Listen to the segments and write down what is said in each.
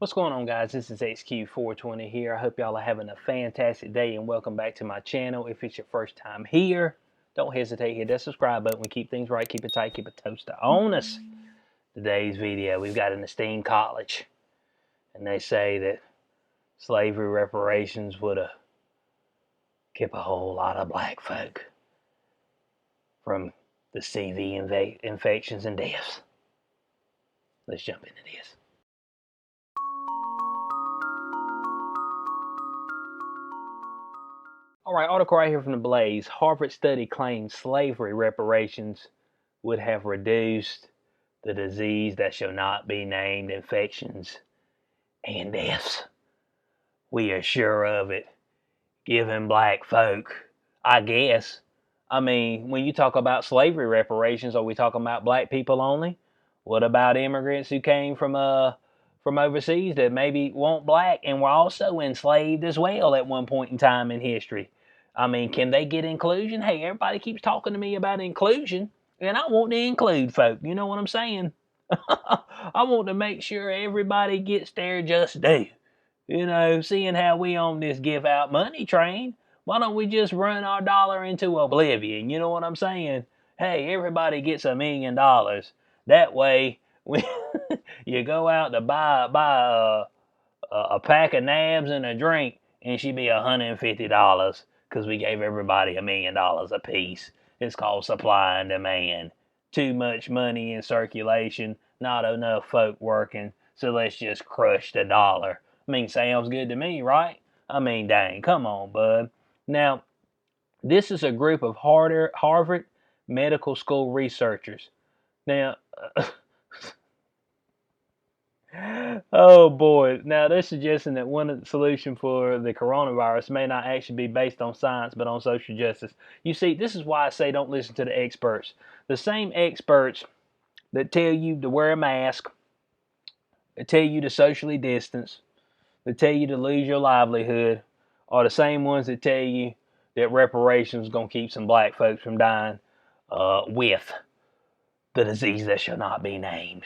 What's going on, guys? This is XQ420 here. I hope y'all are having a fantastic day and welcome back to my channel. If it's your first time here, don't hesitate, hit that subscribe button. We keep things right, keep it tight, keep it toasted on us. Today's video, we've got an esteemed college, and they say that slavery reparations would have kept a whole lot of black folk from the CV infections and deaths. Let's jump into this. All right, article right here from the Blaze. Harvard study claims slavery reparations would have reduced the disease that shall not be named infections and deaths. We are sure of it. Giving black folk, I guess. I mean, when you talk about slavery reparations, are we talking about black people only? What about immigrants who came from overseas that maybe weren't black and were also enslaved as well at one point in time in history? I mean, can they get inclusion? Hey, everybody keeps talking to me about inclusion, and I want to include folk. You know what I'm saying? I want to make sure everybody gets their just due. You know, seeing how we on this give out money train, why don't we just run our dollar into oblivion? You know what I'm saying? Hey, everybody gets $1 million. That way, when you go out to buy a pack of nabs and a drink, and she be $150 because we gave everybody $1 million a piece. It's called supply and demand. Too much money in circulation, not enough folk working, so let's just crush the dollar. I mean, sounds good to me, right? I mean, dang, come on, bud. Now, this is a group of Harvard Medical School researchers. Now, oh boy. Now they're suggesting that one of the solutions for the coronavirus may not actually be based on science, but on social justice. You see, this is why I say don't listen to the experts. The same experts that tell you to wear a mask, that tell you to socially distance, that tell you to lose your livelihood, are the same ones that tell you that reparations is going to keep some black folks from dying with the disease that shall not be named.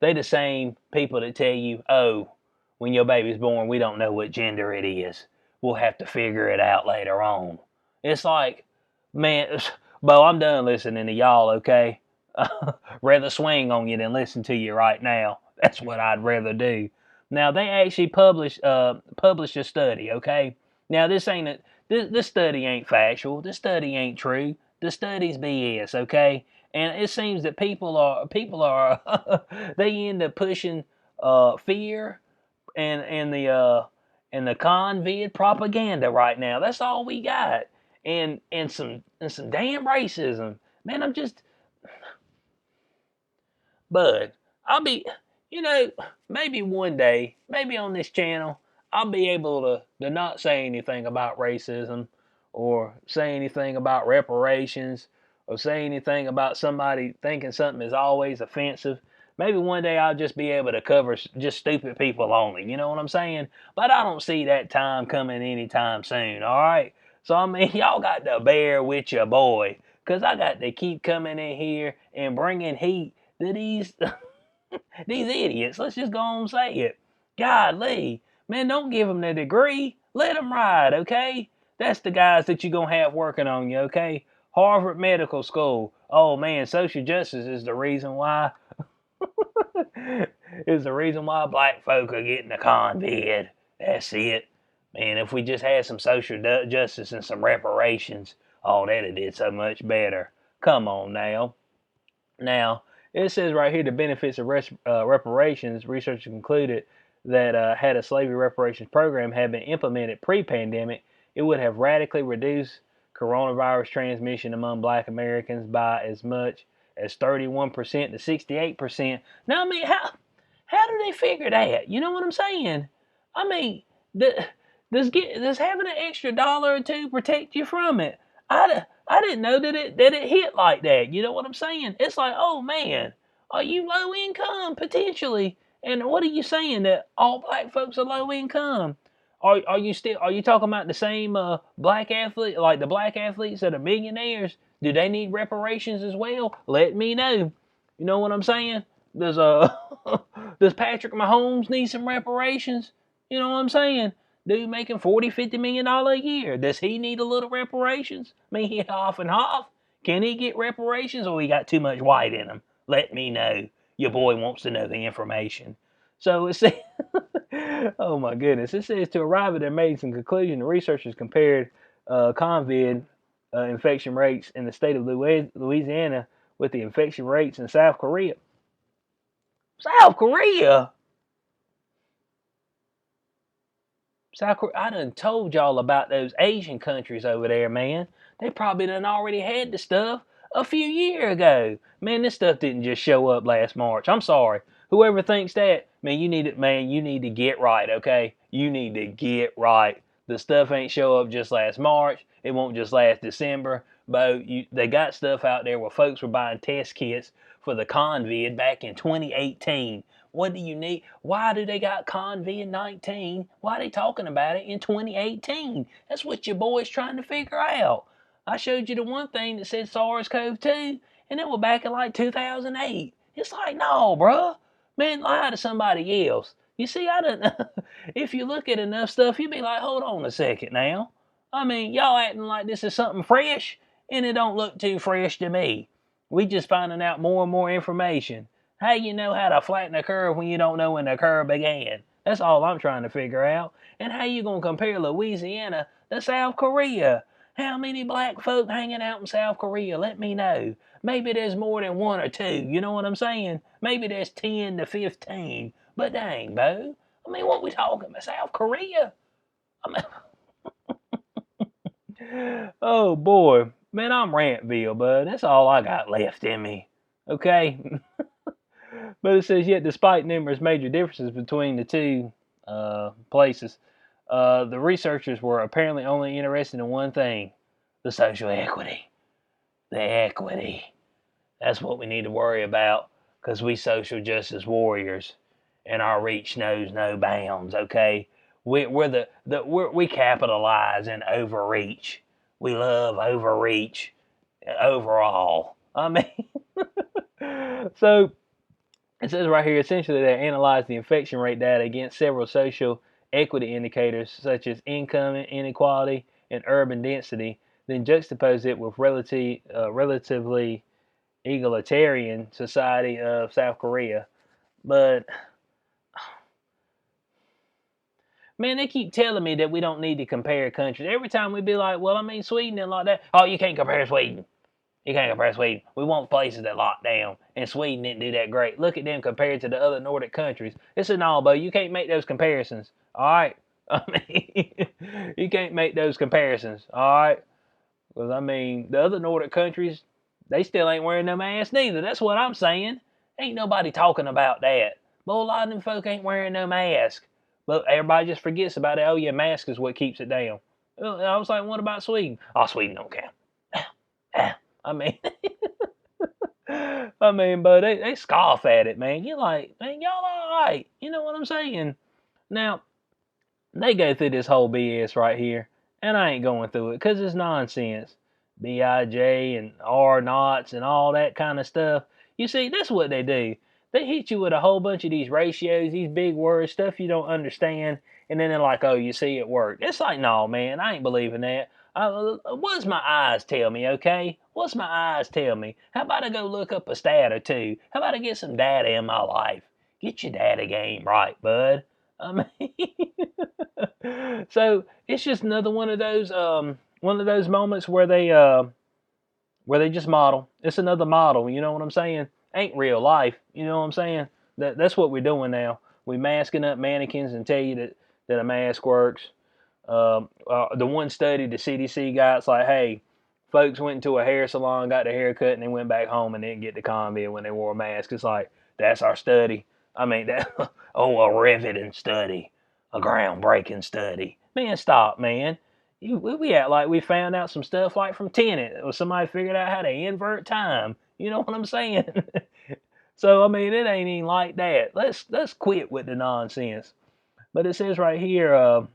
They the same people that tell you, oh, when your baby's born, we don't know what gender it is. We'll have to figure it out later on. It's like, man, Bo, I'm done listening to y'all, okay? Rather swing on you than listen to you right now. That's what I'd rather do. Now, they actually published a study, okay? Now, this study ain't factual. This study ain't true. The study's BS, okay? And it seems that people are they end up pushing fear and the convid propaganda right now. That's all we got, and some damn racism. Man, Bud, I'll be, maybe one day, maybe on this channel, I'll be able to not say anything about racism or say anything about reparations or say anything about somebody thinking something is always offensive. Maybe one day I'll just be able to cover just stupid people only, you know what I'm saying? But I don't see that time coming anytime soon, all right? So, I mean, y'all got to bear with your boy, because I got to keep coming in here and bringing heat to these these idiots. Let's just go on and say it. Golly, man, don't give them the degree. Let them ride, okay? That's the guys that you're going to have working on you, okay? Harvard Medical School. Oh, man, social justice is the reason why is the reason why black folk are getting the convid. That's it. Man, if we just had some social justice and some reparations, oh, that'd have did so much better. Come on now. Now, it says right here the benefits of reparations. Researchers concluded that had a slavery reparations program had been implemented pre-pandemic, it would have radically reduced coronavirus transmission among black Americans by as much as 31% to 68%. Now, I mean, how do they figure that? You know what I'm saying? I mean, does having an extra dollar or two protect you from it? I didn't know that it hit like that. You know what I'm saying? It's like, oh man, are you low income potentially? And what are you saying, that all black folks are low income? Are you talking about the same black athlete, like the black athletes that are millionaires? Do they need reparations as well? Let me know. You know what I'm saying? Does Does Patrick Mahomes need some reparations? You know what I'm saying? Dude making $40, $50 million a year. Does he need a little reparations? I mean, he half and half. Can he get reparations, or he got too much white in him? Let me know. Your boy wants to know the information. So it says, oh my goodness, it says to arrive at their amazing conclusion, the researchers compared COVID infection rates in the state of Louisiana with the infection rates in South Korea. South Korea? South Korea, I done told y'all about those Asian countries over there, man. They probably done already had the stuff a few years ago. Man, this stuff didn't just show up last March. I'm sorry. Whoever thinks that, man, you need to get right, okay? You need to get right. The stuff ain't show up just last March. It won't just last December. But they got stuff out there where folks were buying test kits for the COVID back in 2018. What do you need? Why do they got COVID-19? Why are they talking about it in 2018? That's what your boy's trying to figure out. I showed you the one thing that said SARS-CoV-2, and it was back in like 2008. It's like, no, bruh. Man, lie to somebody else. You see, I don't. If you look at enough stuff, you'd be like, hold on a second now. I mean, y'all acting like this is something fresh, and it don't look too fresh to me. We just finding out more and more information. How you know how to flatten a curve when you don't know when the curve began? That's all I'm trying to figure out. And how you gonna compare Louisiana to South Korea? How many black folk hanging out in South Korea? Let me know. Maybe there's more than one or two. You know what I'm saying? Maybe there's 10 to 15. But dang, Bo. I mean, what we talking about? South Korea? I mean, oh boy. Man, I'm Rantville, bud. That's all I got left in me. Okay? But it says, yet despite numerous major differences between the two places, the researchers were apparently only interested in one thing: the social equity. The equity. That's what we need to worry about, because we social justice warriors, and our reach knows no bounds. Okay, we capitalize in overreach. We love overreach overall. I mean, so it says right here, essentially, they analyzed the infection rate data against several social equity indicators such as income inequality and urban density, then juxtaposed it with relatively egalitarian society of South Korea. But man, they keep telling me that we don't need to compare countries. Every time we be like, well, I mean, Sweden and like that. Oh, you can't compare Sweden. You can't compare Sweden. We want places that lock down, and Sweden didn't do that great. Look at them compared to the other Nordic countries. It's a no, but you can't make those comparisons. All right, I mean, you can't make those comparisons. All right, because I mean, the other Nordic countries, they still ain't wearing no mask neither. That's what I'm saying. Ain't nobody talking about that. But a lot of them folk ain't wearing no mask. But everybody just forgets about it. Oh yeah, mask is what keeps it down. I was like, what about Sweden? Oh, Sweden don't count. I mean, but they scoff at it, man. You're like, man, y'all all right. You know what I'm saying? Now, they go through this whole BS right here, and I ain't going through it because it's nonsense. BIJ and R knots and all that kind of stuff. You see, that's what they do. They hit you with a whole bunch of these ratios, these big words, stuff you don't understand, and then they're like, oh, you see, it worked. It's like, no, man, I ain't believing that. What's my eyes tell me, okay? What's my eyes tell me? How about I go look up a stat or two? How about I get some data in my life? Get your data game right, bud. I mean, so it's just another one of those moments where they just model. It's another model. You know what I'm saying? Ain't real life. You know what I'm saying? That's what we're doing now. We masking up mannequins and tell you that a mask works. The one study the CDC got, it's like, hey, folks went into a hair salon, got their hair cut, and they went back home and didn't get the COVID when they wore a mask. It's like, that's our study. I mean, that a riveting study, a groundbreaking study. Man, stop, man. We act like we found out some stuff like from Tenet, or somebody figured out how to invert time. You know what I'm saying? So I mean, it ain't even like that. Let's quit with the nonsense. But it says right here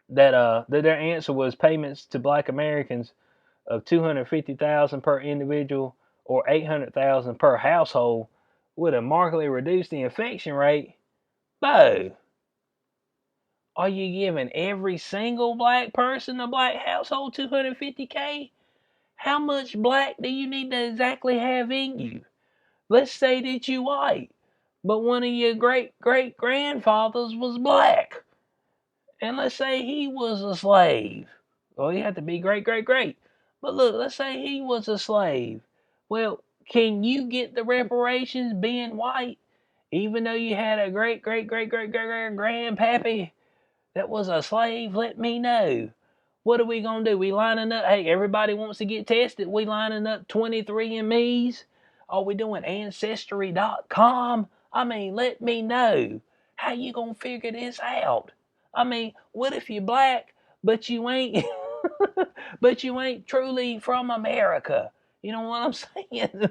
that their answer was payments to Black Americans of $250,000 per individual or $800,000 per household would have markedly reduced the infection rate. Bo, are you giving every single black person in a black household 250K? How much black do you need to exactly have in you? Let's say that you white, but one of your great grandfathers was black. And let's say he was a slave. Well, he had to be great. But look, let's say he was a slave. Well, can you get the reparations being white, even though you had a great grandpappy that was a slave? Let me know. What are we gonna do? We lining up. Hey, everybody wants to get tested. We lining up 23andMe's. Are we doing Ancestry.com? I mean, let me know. How you gonna figure this out? I mean, what if you're black, but you ain't, but you ain't truly from America? You know what I'm saying?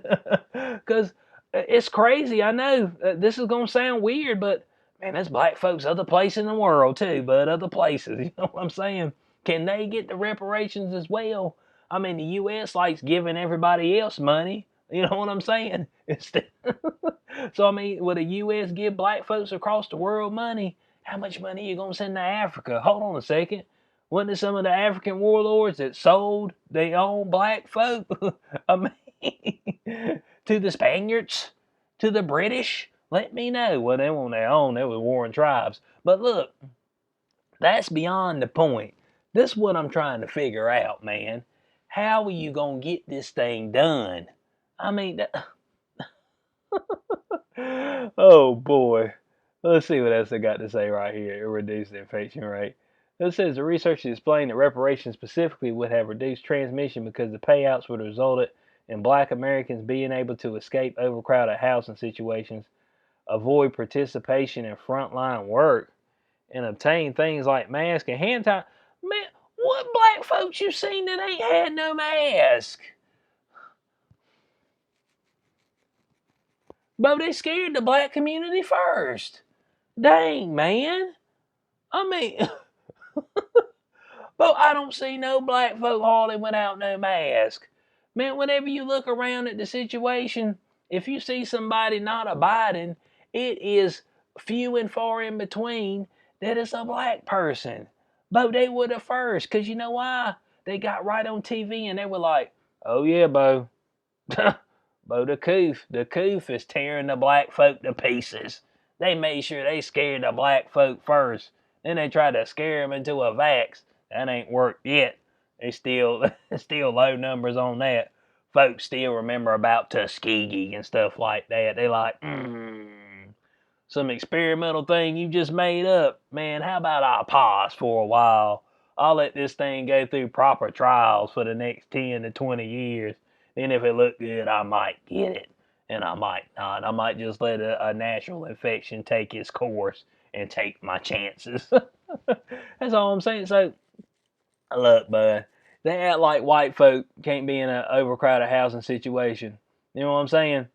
Because it's crazy. I know this is gonna sound weird, but man, there's black folks other places in the world too, but other places. You know what I'm saying? Can they get the reparations as well? I mean, the U.S. likes giving everybody else money. You know what I'm saying? So, I mean, would the U.S. give black folks across the world money? How much money are you going to send to Africa? Hold on a second. Wasn't it some of the African warlords that sold their own black folk? I mean, to the Spaniards? To the British? Let me know. Well, they were on their own. They were warring tribes. But look, that's beyond the point. This is what I'm trying to figure out, man. How are you going to get this thing done? I mean, oh boy. Let's see what else I got to say right here. It reduced the infection rate. It says the research explained that reparations specifically would have reduced transmission because the payouts would have resulted in black Americans being able to escape overcrowded housing situations, avoid participation in frontline work, and obtain things like masks and hand tie. Man, what black folks you seen that ain't had no mask? But they scared the black community first. Dang, man. I mean, but I don't see no black folk hardly without no mask. Man, whenever you look around at the situation, if you see somebody not abiding, it is few and far in between that it's a black person. But they were the first, because you know why? They got right on TV and they were like, oh yeah, Bo. Bo the coof is tearing the black folk to pieces. They made sure they scared the black folk first. Then they tried to scare them into a vax. That ain't worked yet. They still low numbers on that. Folks still remember about Tuskegee and stuff like that. They like, some experimental thing you just made up. Man, how about I pause for a while? I'll let this thing go through proper trials for the next 10 to 20 years. Then if it looked good, I might get it. And I might not. I might just let a natural infection take its course and take my chances. That's all I'm saying. So, look, bud, they act like white folk can't be in an overcrowded housing situation. You know what I'm saying?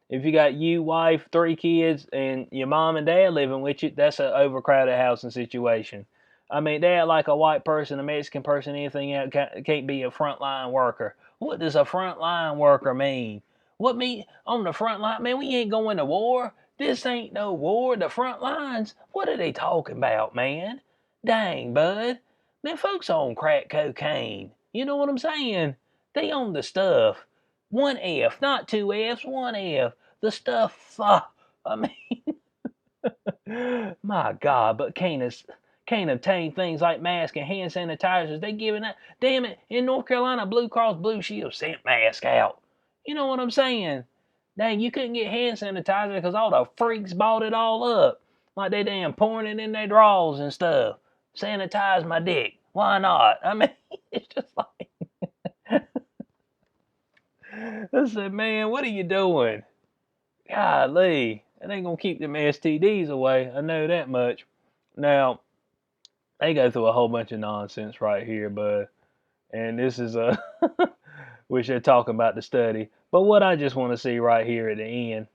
If you got you, wife, 3 kids, and your mom and dad living with you, that's an overcrowded housing situation. I mean, they act like a white person, a Mexican person, anything else can't be a frontline worker. What does a frontline worker mean? What mean on the front line? Man, we ain't going to war. This ain't no war. The front lines. What are they talking about, man? Dang, bud. Man, folks on crack cocaine. You know what I'm saying? They on the stuff. One F, not 2 F's, one F. The stuff. I mean, my God, but can't obtain things like masks and hand sanitizers. They giving that. Damn it! In North Carolina, Blue Cross Blue Shield sent masks out. You know what I'm saying? Dang, you couldn't get hand sanitizer because all the freaks bought it all up, like they damn pouring it in their drawers and stuff. Sanitize my dick. Why not? I mean, it's just like I said, man, what are you doing? Golly, it ain't gonna keep them STDs away. I know that much. Now, they go through a whole bunch of nonsense right here, but and this is which they're talking about the study. But what I just want to see right here at the end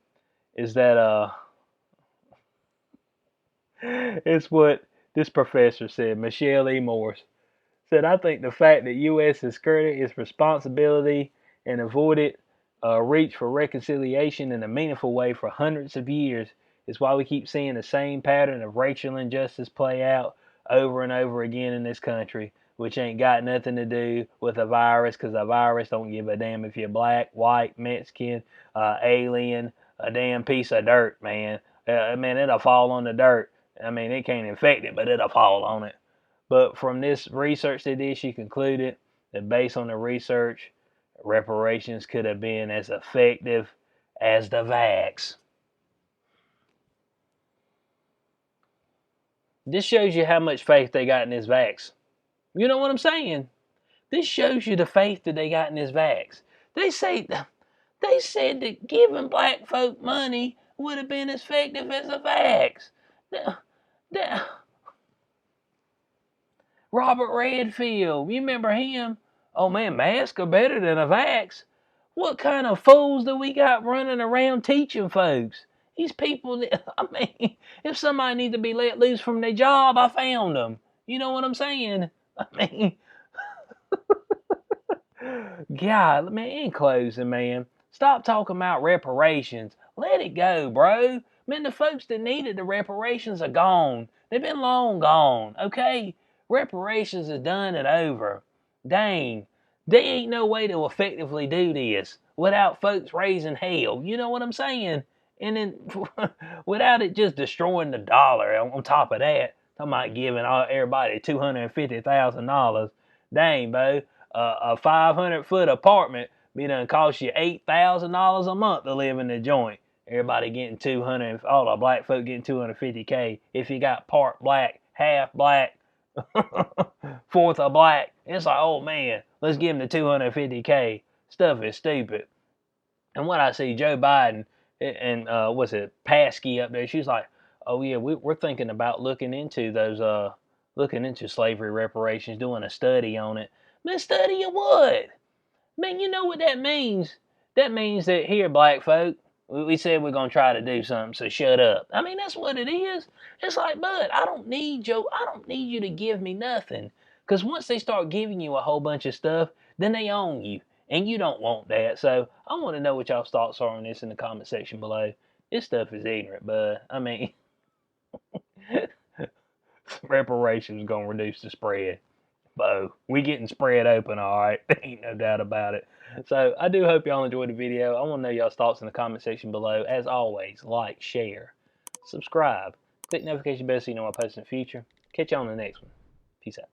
is that it's what this professor said, Michelle E. Morse said, I think the fact that U.S. has skirted its responsibility and avoided reach for reconciliation in a meaningful way for hundreds of years. It's why we keep seeing the same pattern of racial injustice play out over and over again in this country, which ain't got nothing to do with a virus, because a virus don't give a damn if you're black, white, Mexican, alien, a damn piece of dirt, man. Man, it'll fall on the dirt. I mean, it can't infect it, but it'll fall on it. But from this research they did, she concluded that based on the research, reparations could have been as effective as the vax. This shows you how much faith they got in this vax. You know what I'm saying? This shows you the faith that they got in this vax. They said that giving black folk money would have been as effective as a vax. Robert Redfield, you remember him? Oh man, masks are better than a vax. What kind of fools do we got running around teaching folks? These people, I mean, if somebody needs to be let loose from their job, I found them. You know what I'm saying? I mean, God, man, in closing, man, stop talking about reparations. Let it go, bro. Man, the folks that needed the reparations are gone. They've been long gone, okay? Reparations is done and over. Dang, there ain't no way to effectively do this without folks raising hell. You know what I'm saying? And then without it just destroying the dollar on top of that. Talking about giving everybody $250,000. Dang, bro. A 500-foot apartment be done cost you $8,000 a month to live in the joint. Everybody getting 200, all the black folk getting 250K. If you got part black, half black, fourth of black, it's like, oh man, let's give them the 250K. Stuff is stupid. And when I see Joe Biden and what's it, Paskey up there, she's like, oh yeah, we're thinking about looking into those, looking into slavery reparations, doing a study on it. Man, study of what? Man, you know what that means? That means that here, black folk, we said we're gonna try to do something, so shut up. I mean, that's what it is. It's like, bud, I don't need you to give me nothing. Cause once they start giving you a whole bunch of stuff, then they own you. And you don't want that. So I want to know what y'all's thoughts are on this in the comment section below. This stuff is ignorant, bud. I mean, reparations is gonna reduce the spread. Bo, we getting spread open, all right. Ain't no doubt about it. So I do hope y'all enjoyed the video. I want to know y'all's thoughts in the comment section below. As always, like, share, subscribe, click notification bell so you know when I post in the future. Catch y'all on the next one. Peace out.